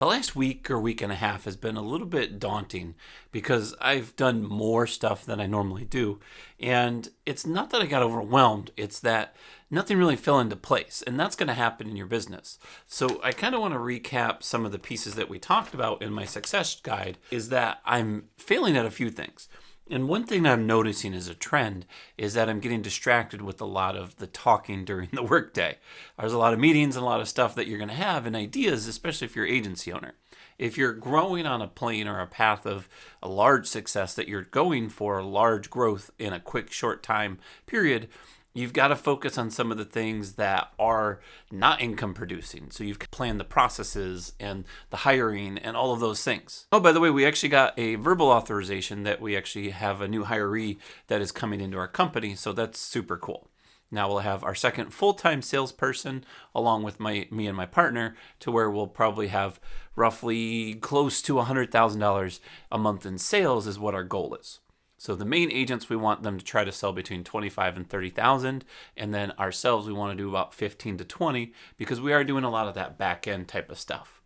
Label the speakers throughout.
Speaker 1: The last week or week and a half has been a little bit daunting because I've done more stuff than I normally do. And it's not that I got overwhelmed, it's that nothing really fell into place. And that's going to happen in your business. So I kind of want to recap some of the pieces that we talked about in my success guide is that I'm failing at a few things. And one thing that I'm noticing as a trend is that I'm getting distracted with a lot of the talking during the workday. There's a lot of meetings and a lot of stuff that you're going to have and ideas, especially if you're an agency owner. If you're growing on a plane or a path of a large success that you're going for, a large growth in a quick, short time period, you've got to focus on some of the things that are not income producing. So you've planned the processes and the hiring and all of those things. Oh, by the way, we actually got a verbal authorization that we actually have a new hiree that is coming into our company. So that's super cool. Now we'll have our second full-time salesperson along with me and my partner to where we'll probably have roughly close to $100,000 a month in sales is what our goal is. So the main agents, we want them to try to sell between 25 and 30,000, and then ourselves, we want to do about 15 to 20 because we are doing a lot of that back end type of stuff.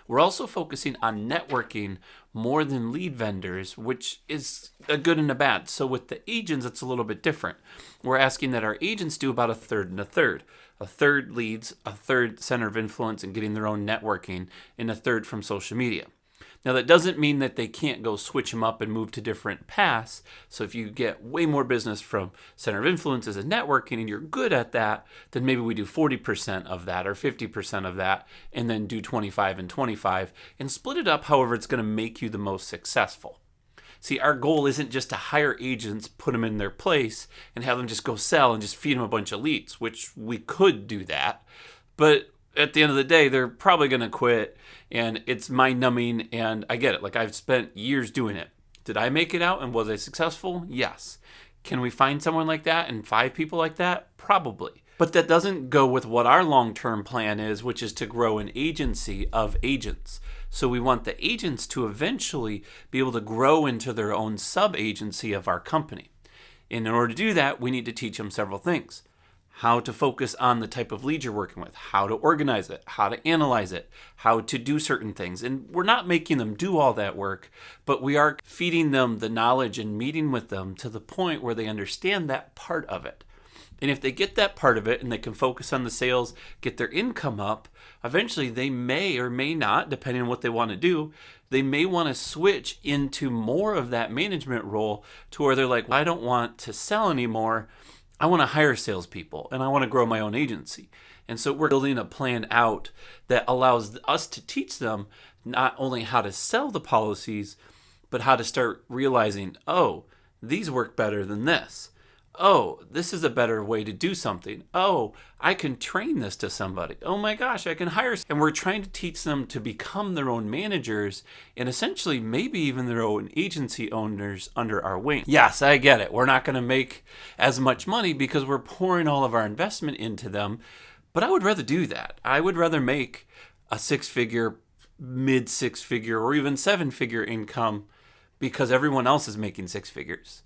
Speaker 1: We're also focusing on networking more than lead vendors, which is a good and a bad. So with the agents, it's a little bit different. We're asking that our agents do about a third and a third. A third leads, a third center of influence and getting their own networking, and a third from social media. Now, that doesn't mean that they can't go switch them up and move to different paths. So if you get way more business from center of influence as a networking and you're good at that, then maybe we do 40% of that or 50% of that and then do 25 and 25 and split it up however it's going to make you the most successful. See, our goal isn't just to hire agents, put them in their place, and have them just go sell and just feed them a bunch of leads, which we could do that. But at the end of the day, they're probably going to quit and it's mind numbing. And I get it. Like I've spent years doing it. Did I make it out and was I successful? Yes. Can we find someone like that and 5 people like that? Probably. But that doesn't go with what our long-term plan is, which is to grow an agency of agents. So we want the agents to eventually be able to grow into their own sub-agency of our company. And in order to do that, we need to teach them several things. How to focus on the type of lead you're working with, how to organize it, how to analyze it, how to do certain things. And we're not making them do all that work, but we are feeding them the knowledge and meeting with them to the point where they understand that part of it. And if they get that part of it and they can focus on the sales, get their income up, eventually they may or may not, depending on what they want to do, they may want to switch into more of that management role to where they're like, well, I don't want to sell anymore. I want to hire salespeople and I want to grow my own agency. And so we're building a plan out that allows us to teach them not only how to sell the policies, but how to start realizing, oh, these work better than this. Oh, this is a better way to do something. Oh, I can train this to somebody. Oh my gosh, I can hire. And we're trying to teach them to become their own managers and essentially maybe even their own agency owners under our wing. Yes, I get it. We're not going to make as much money because we're pouring all of our investment into them. But I would rather do that. I would rather make a 6-figure, mid 6-figure, or even 7-figure income because everyone else is making 6 figures.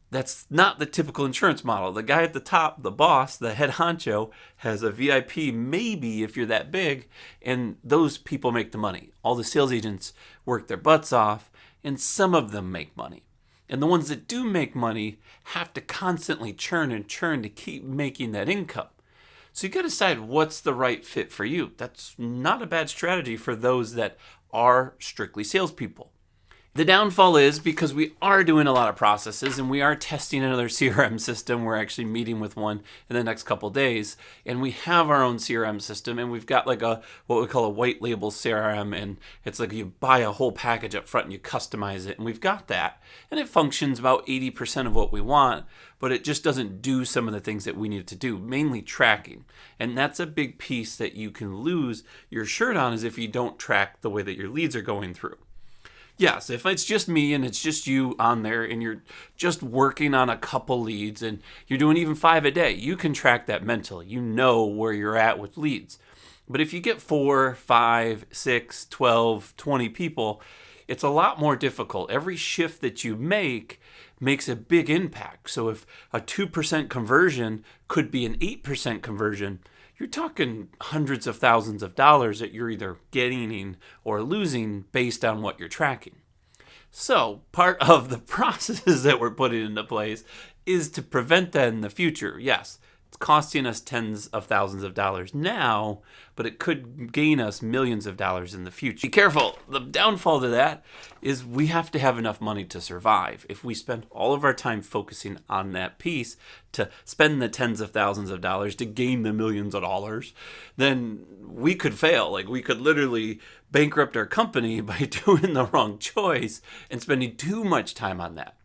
Speaker 1: That's not the typical insurance model. The guy at the top, the boss, the head honcho, has a VIP maybe if you're that big, and those people make the money. All the sales agents work their butts off, and some of them make money. And the ones that do make money have to constantly churn and churn to keep making that income. So you got to decide what's the right fit for you. That's not a bad strategy for those that are strictly salespeople. The downfall is because we are doing a lot of processes and we are testing another CRM system. We're actually meeting with one in the next couple days, and we have our own CRM system, and we've got like what we call a white label CRM, and it's like you buy a whole package up front and you customize it, and we've got that, and it functions about 80% of what we want, but it just doesn't do some of the things that we need it to do, mainly tracking. And that's a big piece that you can lose your shirt on is if you don't track the way that your leads are going through. Yes, if it's just me and it's just you on there and you're just working on a couple leads and you're doing even 5 a day, you can track that mentally. You know where you're at with leads. But if you get 4, 5, 6, 12, 20 people, it's a lot more difficult. Every shift that you make makes a big impact. So if a 2% conversion could be an 8% conversion, you're talking hundreds of thousands of dollars that you're either gaining or losing based on what you're tracking. So part of the processes that we're putting into place is to prevent that in the future. Yes, it's costing us tens of thousands of dollars now, but it could gain us millions of dollars in the future. Be careful. The downfall to that is we have to have enough money to survive. If we spend all of our time focusing on that piece to spend the tens of thousands of dollars to gain the millions of dollars, then we could fail. Like, we could literally bankrupt our company by doing the wrong choice and spending too much time on that.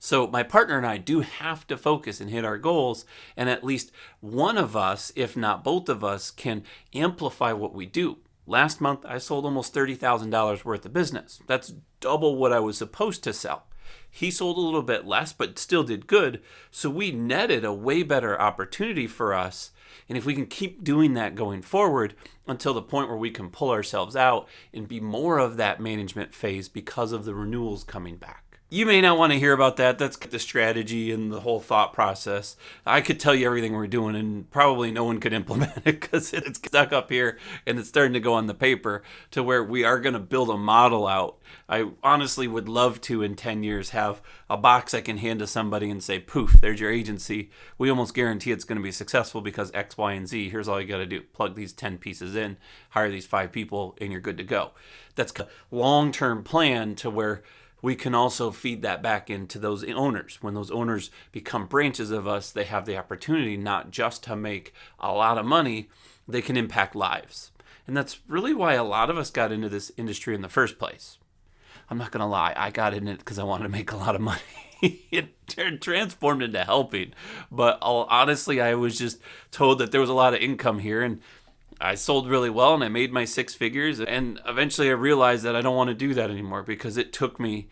Speaker 1: So my partner and I do have to focus and hit our goals, and at least one of us, if not both of us, can amplify what we do. Last month, I sold almost $30,000 worth of business. That's double what I was supposed to sell. He sold a little bit less, but still did good. So we netted a way better opportunity for us. And if we can keep doing that going forward until the point where we can pull ourselves out and be more of that management phase because of the renewals coming back. You may not want to hear about that. That's the strategy and the whole thought process. I could tell you everything we're doing, and probably no one could implement it because it's stuck up here and it's starting to go on the paper to where we are going to build a model out. I honestly would love to, in 10 years, have a box I can hand to somebody and say, poof, there's your agency. We almost guarantee it's going to be successful because X, Y, and Z. Here's all you got to do. Plug these 10 pieces in, hire these 5 people, and you're good to go. That's a long-term plan to where we can also feed that back into those owners. When those owners become branches of us, they have the opportunity not just to make a lot of money, they can impact lives. And that's really why a lot of us got into this industry in the first place. I'm not going to lie, I got in it because I wanted to make a lot of money. It transformed into helping. But honestly, I was just told that there was a lot of income here, and I sold really well and I made my 6 figures, and eventually I realized that I don't want to do that anymore because it took me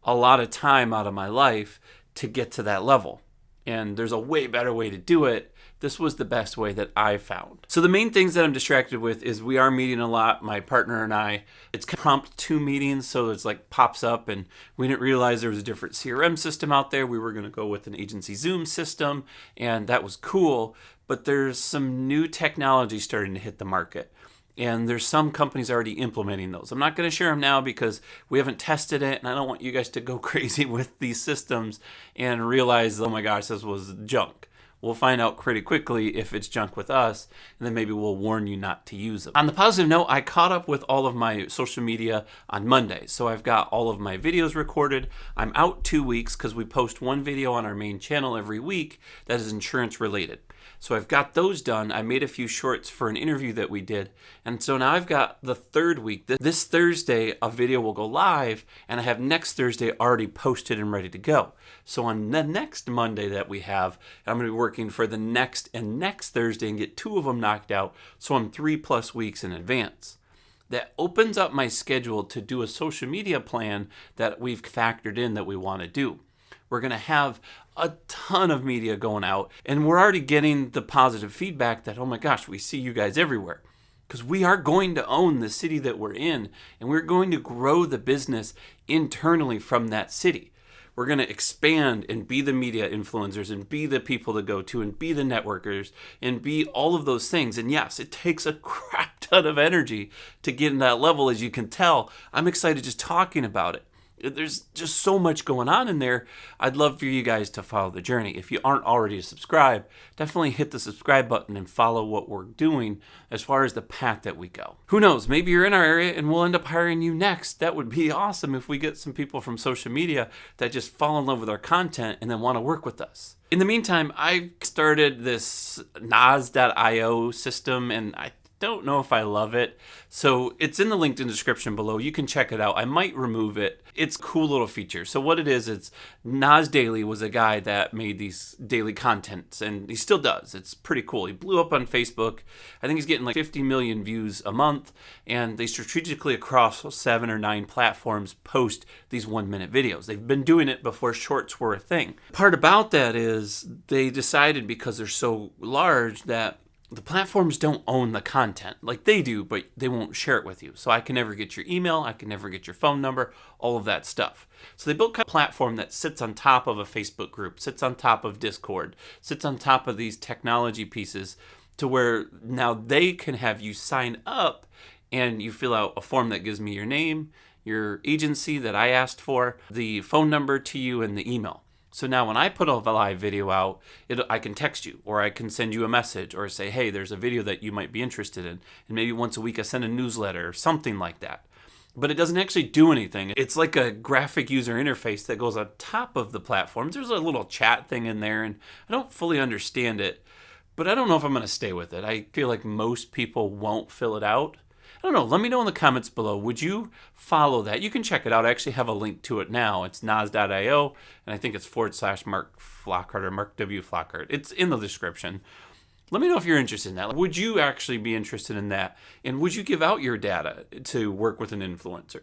Speaker 1: a lot of time out of my life to get to that level. And there's a way better way to do it. This was the best way that I found. So the main things that I'm distracted with is we are meeting a lot, my partner and I. It's prompt 2 meetings, so it's like pops up, and we didn't realize there was a different CRM system out there. We were going to go with an agency Zoom system, and that was cool. But there's some new technology starting to hit the market. And there's some companies already implementing those. I'm not going to share them now because we haven't tested it, and I don't want you guys to go crazy with these systems and realize, oh my gosh, this was junk. We'll find out pretty quickly if it's junk with us, and then maybe we'll warn you not to use them. On the positive note, I caught up with all of my social media on Monday. So I've got all of my videos recorded. I'm out 2 weeks because we post 1 video on our main channel every week that is insurance related. So I've got those done. I made a few shorts for an interview that we did. And so now I've got the 3rd week. This Thursday, a video will go live, and I have next Thursday already posted and ready to go. So on the next Monday that we have, I'm going to be working for the next and next Thursday and get 2 of them knocked out. So I'm 3+ weeks in advance. That opens up my schedule to do a social media plan that we've factored in that we want to do. We're going to have a ton of media going out, and we're already getting the positive feedback that, oh my gosh, we see you guys everywhere. Because we are going to own the city that we're in, and we're going to grow the business internally from that city. We're going to expand and be the media influencers and be the people to go to and be the networkers and be all of those things. And yes, it takes a crap ton of energy to get in that level, as you can tell. I'm excited just talking about it. There's just so much going on in there. I'd love for you guys to follow the journey. If you aren't already subscribed, definitely hit the subscribe button and follow what we're doing as far as the path that we go. Who knows? Maybe you're in our area and we'll end up hiring you next. That would be awesome if we get some people from social media that just fall in love with our content and then want to work with us. In the meantime, I started this Nas.io system, and I don't know if I love it. So it's in the LinkedIn description below. You can check it out. I might remove it. It's a cool little feature. So what it is, it's Nas Daily was a guy that made these daily contents, and he still does. It's pretty cool. He blew up on Facebook. I think he's getting like 50 million views a month, and they strategically across 7 or 9 platforms post these 1-minute videos. They've been doing it before shorts were a thing. Part about that is they decided, because they're so large, that the platforms don't own the content like they do, but they won't share it with you. So I can never get your email, I can never get your phone number, all of that stuff. So they built a platform that sits on top of a Facebook group, sits on top of Discord, sits on top of these technology pieces to where now they can have you sign up and you fill out a form that gives me your name, your agency that I asked for, the phone number to you, and the email. So now when I put a live video out, I can text you, or I can send you a message, or say, hey, there's a video that you might be interested in. And maybe once a week I send a newsletter or something like that. But it doesn't actually do anything. It's like a graphic user interface that goes on top of the platforms. There's a little chat thing in there, and I don't fully understand it, but I don't know if I'm going to stay with it. I feel like most people won't fill it out. I don't know. Let me know in the comments below. Would you follow that? You can check it out. I actually have a link to it now. It's nas.io, and I think it's /Mark Flockhart or Mark W. Flockhart. It's in the description. Let me know if you're interested in that. Would you actually be interested in that? And would you give out your data to work with an influencer?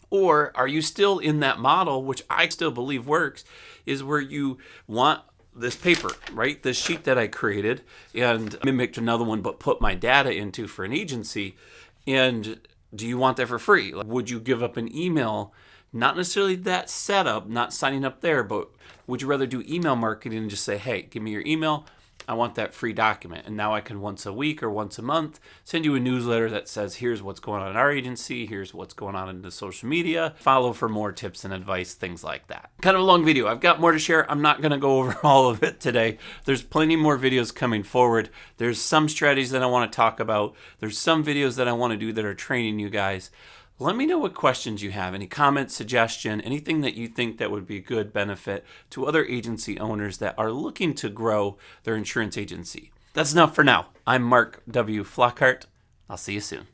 Speaker 1: Or are you still in that model, which I still believe works, is where you want this paper, right? This sheet that I created and mimicked another one, but put my data into for an agency. And do you want that for free? Like, would you give up an email? Not necessarily that setup, not signing up there, but would you rather do email marketing and just say, hey, give me your email. I want that free document. And now I can once a week or once a month send you a newsletter that says, here's what's going on in our agency. Here's what's going on in the social media. Follow for more tips and advice, things like that. Kind of a long video. I've got more to share. I'm not going to go over all of it today. There's plenty more videos coming forward. There's some strategies that I want to talk about. There's some videos that I want to do that are training you guys. Let me know what questions you have, any comments, suggestion, anything that you think that would be a good benefit to other agency owners that are looking to grow their insurance agency. That's enough for now. I'm Mark W. Flockhart. I'll see you soon.